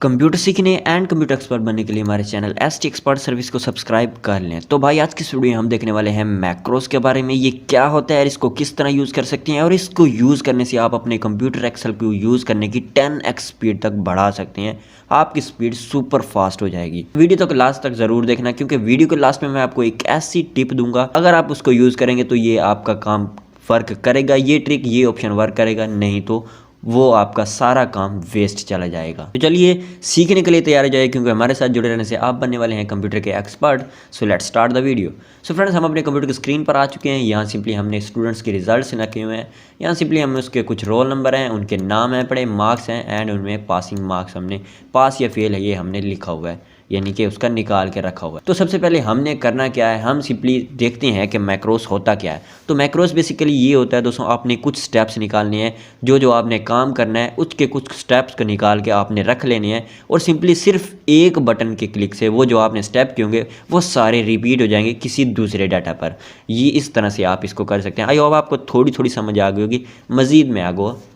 Computer सीखने and computer expert बनने के लिए हमारे चैनल एसटी एक्सपर्ट सर्विस को सब्सक्राइब कर लें। तो भाई आज की इस वीडियो में हम देखने वाले हैं मैक्रोस के बारे में। ये क्या होता है, इसको किस तरह यूज़ कर सकते हैं और इसको यूज़ करने से आप अपने कंप्यूटर एक्सेल को यूज़ करने की 10x स्पीड तक बढ़ा सकते हैं। आपकी स्पीड सुपर फास्ट हो जाएगी। वीडियो तक लास्ट तक ज़रूर देखना, क्योंकि वीडियो के लास्ट में मैं आपको एक ऐसी टिप दूंगा, अगर आप उसको यूज़ करेंगे तो ये आपका काम वर्क करेगा, ये ट्रिक ये ऑप्शन वर्क करेगा, नहीं तो वो आपका सारा काम वेस्ट चला जाएगा। तो चलिए सीखने के लिए तैयार हो जाए, क्योंकि हमारे साथ जुड़े रहने से आप बनने वाले हैं कंप्यूटर के expert. So let's start the video. So friends, हम अपने कंप्यूटर की स्क्रीन पर आ चुके हैं। यहाँ सिंपली हमने स्टूडेंट्स के रिजल्ट्स रखे हुए हैं। यहाँ सिंपली हम उसके कुछ रोल नंबर हैं, उनके नाम हैं, पड़े मार्क्स हैं एंड उनमें पासिंग मार्क्स हमने पास या फेल है ये हमने लिखा हुआ है, यानी कि उसका निकाल के रखा हुआ है। तो सबसे पहले हमने करना क्या है, हम सिंपली देखते हैं कि मैक्रोस होता क्या है। तो मैक्रोस बेसिकली ये होता है दोस्तों, आपने कुछ स्टेप्स निकालने हैं, जो आपने काम करना है उसके कुछ स्टेप्स को निकाल के आपने रख लेने हैं और सिंपली सिर्फ एक बटन के क्लिक से वो जो आपने स्टेप किए होंगे वो सारे रिपीट हो जाएंगे किसी दूसरे डाटा पर। ये इस तरह से आप इसको कर सकते हैं। आई होप आपको थोड़ी थोड़ी समझ आ गई होगी, मज़ीद मैं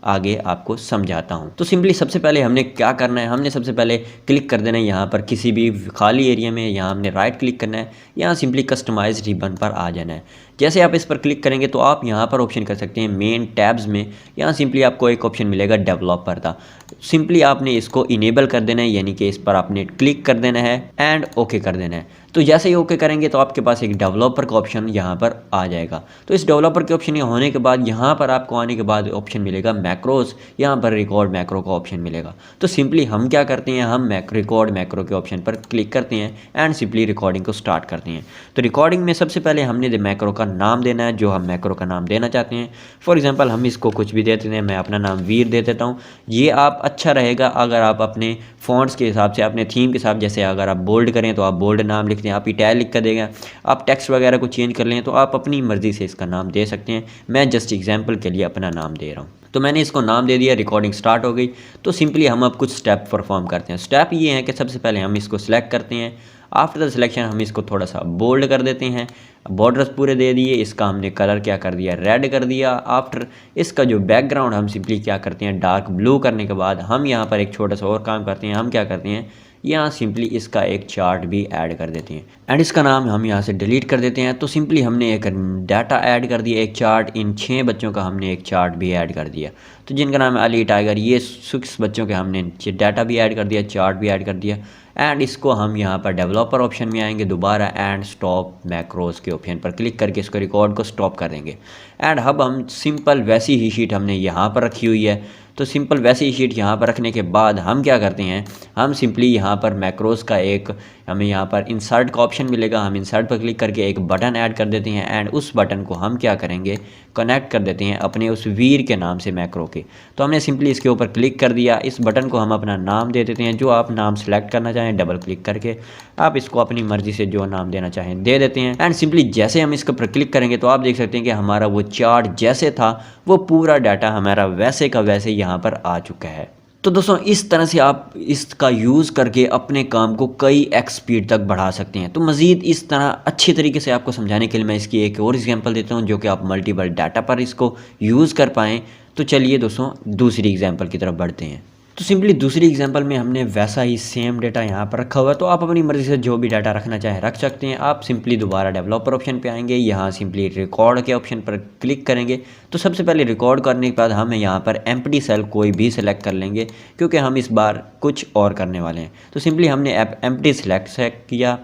आगे आपको समझाता हूँ। तो सिंपली सबसे पहले हमने क्या करना है, हमने सबसे पहले क्लिक कर देना है यहाँ पर किसी भी खाली एरिया में। यहाँ हमने राइट क्लिक करना है, यहाँ सिंपली कस्टमाइज रिबन पर आ जाना है। जैसे आप इस पर क्लिक करेंगे तो आप यहाँ पर ऑप्शन कर सकते हैं मेन टैब्स में। यहाँ सिंपली आपको एक ऑप्शन मिलेगा डेवलपर का, सिंपली आपने इसको इनेबल कर देना है, यानी कि इस पर आपने क्लिक कर देना है एंड ओके कर देना है। तो जैसे ही ओके करेंगे तो आपके पास एक डेवलपर का ऑप्शन यहाँ पर आ जाएगा। तो इस डेवलपर के ऑप्शन होने के बाद यहाँ पर आपको आने के बाद ऑप्शन मिलेगा मैक्रोस, यहाँ पर रिकॉर्ड मैक्रो का ऑप्शन मिलेगा। तो सिंपली हम क्या करते हैं, हम रिकॉर्ड मैक्रो के ऑप्शन पर क्लिक करते हैं एंड सिंपली रिकॉर्डिंग को स्टार्ट करते हैं। तो रिकॉर्डिंग में सबसे पहले हमने मैक्रो का नाम देना है, जो हम मैक्रो का नाम देना चाहते हैं। फॉर एग्जांपल हम इसको कुछ भी दे देते हैं, मैं अपना नाम वीर दे देता हूँ। ये आप अच्छा रहेगा अगर आप अपने फ़ॉन्ट्स के हिसाब से, अपने थीम के हिसाब, जैसे अगर आप बोल्ड करें तो आप बोल्ड नाम लिखते हैं, आप इटैलिक कर देगा, आप टेक्स्ट वगैरह को चेंज कर लें तो आप अपनी मर्ज़ी से इसका नाम दे सकते हैं। मैं जस्ट एग्जांपल के लिए अपना नाम दे रहा हूँ। तो मैंने इसको नाम दे दिया, रिकॉर्डिंग स्टार्ट हो गई। तो सिंपली हम अब कुछ स्टेप परफॉर्म करते हैं। स्टेप ये है कि सबसे पहले हम इसको सिलेक्ट करते हैं। आफ्टर द सिलेक्शन हम इसको थोड़ा सा बोल्ड कर देते हैं, बॉर्डर्स पूरे दे दिए, इसका हमने कलर क्या कर दिया, रेड कर दिया। आफ्टर इसका जो बैकग्राउंड हम सिंपली क्या करते हैं, डार्क ब्लू करने के बाद हम यहाँ पर एक छोटा सा और काम करते हैं। हम क्या करते हैं, यहाँ सिंपली इसका एक चार्ट भी ऐड कर देते हैं एंड इसका नाम हम यहाँ से डिलीट कर देते हैं। तो सिंपली हमने एक डाटा ऐड कर दिया, एक चार्ट, इन 6 बच्चों का हमने एक चार्ट भी ऐड कर दिया। तो जिनका नाम है अली टाइगर, ये 6 बच्चों के हमने डाटा भी ऐड कर दिया, चार्ट भी ऐड कर दिया एंड इसको हम यहाँ पर डेवलपर ऑप्शन में आएंगे दोबारा एंड स्टॉप मैक्रोस के ऑप्शन पर क्लिक करके इसको रिकॉर्ड को स्टॉप कर देंगे। एंड अब हम सिंपल वैसी ही शीट हमने यहाँ पर रखी हुई है। तो सिंपल वैसी ही शीट यहाँ पर रखने के बाद हम क्या करते हैं, हम सिंपली यहाँ पर मैक्रोस का एक हमें यहाँ पर इंसर्ट का ऑप्शन मिलेगा, हम इंसर्ट पर क्लिक करके एक बटन ऐड कर देते हैं एंड उस बटन को हम क्या करेंगे, कनेक्ट कर देते हैं अपने उस वीर के नाम से मैक्रो के। तो हमने सिंपली इसके ऊपर क्लिक कर दिया, इस बटन को हम अपना नाम दे देते हैं, जो आप नाम सेलेक्ट करना चाहें डबल क्लिक करके आप इसको अपनी मर्जी से जो नाम देना चाहें दे देते हैं। एंड सिंपली जैसे हम इसके ऊपर क्लिक करेंगे तो आप देख सकते हैं कि हमारा वो चार्ट जैसे था वो पूरा डाटा हमारा वैसे का वैसे यहाँ पर आ चुका है। तो दोस्तों इस तरह से आप इसका यूज़ करके अपने काम को कई एक्स स्पीड तक बढ़ा सकते हैं। तो मज़ीद इस तरह अच्छे तरीके से आपको समझाने के लिए मैं इसकी एक और एग्जांपल देता हूं, जो कि आप मल्टीपल डाटा पर इसको यूज़ कर पाएँ। तो चलिए दोस्तों दूसरी एग्जांपल की तरफ बढ़ते हैं। तो सिंपली दूसरी एग्जांपल में हमने वैसा ही सेम डाटा यहाँ पर रखा हुआ है। तो आप अपनी मर्ज़ी से जो भी डाटा रखना चाहें रख सकते हैं। आप सिंपली दोबारा डेवलपर ऑप्शन पे आएंगे, यहाँ सिंपली रिकॉर्ड के ऑप्शन पर क्लिक करेंगे। तो सबसे पहले रिकॉर्ड करने के बाद हम यहाँ पर एम्प्टी सेल कोई भी सिलेक्ट कर लेंगे, क्योंकि हम इस बार कुछ और करने वाले हैं। तो सिंपली हमने एम्प्टी सेलेक्ट किया।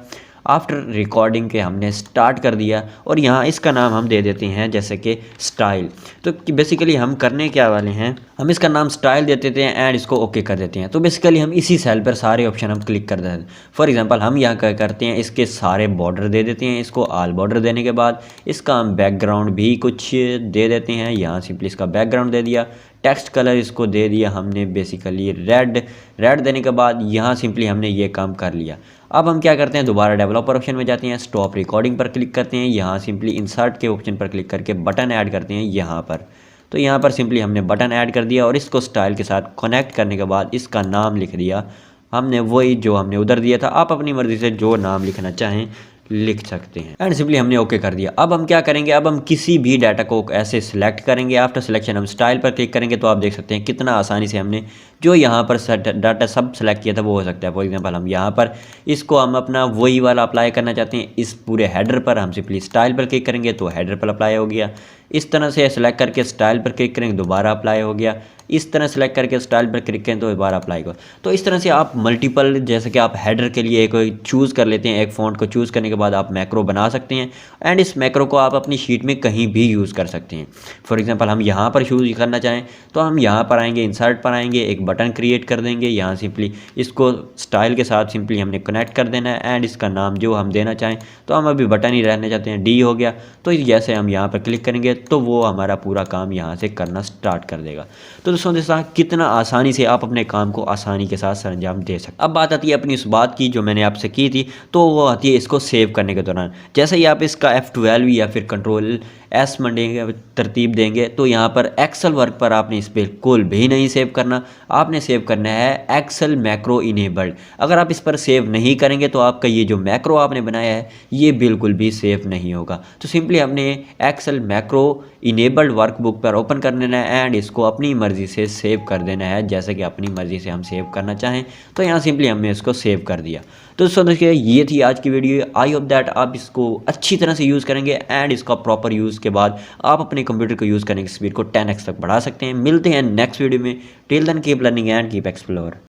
आफ्टर रिकॉर्डिंग के हमने स्टार्ट कर दिया और यहाँ इसका नाम हम दे देते हैं जैसे कि स्टाइल। तो बेसिकली हम करने क्या वाले हैं, हम इसका नाम स्टाइल दे देते हैं एंड इसको ओके कर देते हैं। तो बेसिकली हम इसी सेल पर सारे ऑप्शन हम क्लिक कर देते हैं। फॉर एग्जांपल हम यहाँ क्या करते हैं, इसके सारे बॉर्डर दे देते हैं, इसको ऑल बॉर्डर देने के बाद इसका हम बैकग्राउंड भी कुछ दे देते हैं। यहाँ सिंपली इसका बैकग्राउंड दे दिया, टेक्स्ट कलर इसको दे दिया हमने बेसिकली रेड देने के बाद यहाँ सिंपली हमने ये काम कर लिया। अब हम क्या करते हैं, दोबारा डेवलपर ऑप्शन में जाते हैं, स्टॉप रिकॉर्डिंग पर क्लिक करते हैं, यहाँ सिंपली इंसर्ट के ऑप्शन पर क्लिक करके बटन ऐड करते हैं यहाँ पर। तो यहाँ पर सिंपली हमने बटन ऐड कर दिया और इसको स्टाइल के साथ कनेक्ट करने के बाद इसका नाम लिख दिया हमने, वही जो हमने उधर दिया था। आप अपनी मर्ज़ी से जो नाम लिखना चाहें लिख सकते हैं एंड सिंपली हमने ओके कर दिया। अब हम क्या करेंगे, अब हम किसी भी डाटा को ऐसे सिलेक्ट करेंगे। आफ्टर सिलेक्शन हम स्टाइल पर क्लिक करेंगे तो आप देख सकते हैं कितना आसानी से हमने जो यहाँ पर डाटा सब सेलेक्ट किया था वो हो सकता है। फॉर एग्जांपल हम यहाँ पर इसको हम अपना वही वाला अप्लाई करना चाहते हैं इस पूरे हेडर पर, हम सिंपली स्टाइल पर क्लिक करेंगे तो हेडर पर अप्लाई हो गया। इस तरह से सेलेक्ट करके स्टाइल पर क्लिक करेंगे दोबारा अप्लाई हो गया। इस तरह सेलेक्ट करके स्टाइल पर क्लिक करें तो दोबारा अप्लाई करो। तो इस तरह से आप मल्टीपल, जैसे कि आप हेडर के लिए एक चूज़ कर लेते हैं, एक फ़ॉन्ट को चूज़ करने के बाद आप मैक्रो बना सकते हैं एंड इस मैक्रो को आप अपनी शीट में कहीं भी यूज़ कर सकते हैं। फॉर एग्जांपल हम यहाँ पर यूज़ करना चाहें तो हम यहाँ पर आएंगे, इंसर्ट पर आएंगे, एक बटन क्रिएट कर देंगे। यहाँ सिंपली इसको स्टाइल के साथ सिंपली हमने कनेक्ट कर देना है एंड इसका नाम जो हम देना चाहें, तो हम अभी बटन ही रहने चाहते हैं, डी हो गया। तो जैसे हम यहाँ पर क्लिक करेंगे तो वो हमारा पूरा काम यहाँ से करना स्टार्ट कर देगा। तो दोस्तों कितना आसानी से आप अपने काम को आसानी के साथ सरंजाम दे सकते हैं। अब बात आती है अपनी उस बात की जो मैंने आपसे की थी, तो वो आती है इसको सेव करने के दौरान। जैसे ही आप इसका F12 या फिर कंट्रोल एस मंडेंगे, तरतीब देंगे, तो यहाँ पर एक्सेल वर्क पर आपने इस बिल्कुल भी नहीं सेव करना। आपने सेव करना है एक्सेल मैक्रो इनेबल्ड। अगर आप इस पर सेव नहीं करेंगे तो आपका ये जो मैक्रो आपने बनाया है ये बिल्कुल भी सेव नहीं होगा। तो सिंपली हमने एक्सेल मैक्रो इनेबल्ड वर्कबुक पर ओपन कर लेना है एंड इसको अपनी मर्ज़ी से सेव कर देना है, जैसे कि अपनी मर्ज़ी से हम सेव करना चाहें। तो यहाँ सिंपली हमने इसको सेव कर दिया। तो दोस्तों देखिए ये थी आज की वीडियो। आई होप दैट आप इसको अच्छी तरह से यूज़ करेंगे एंड इसका प्रॉपर यूज़ के बाद आप अपने कंप्यूटर को यूज़ करने की स्पीड को 10x तक बढ़ा सकते हैं। मिलते हैं नेक्स्ट वीडियो में। Till then keep learning and keep explore.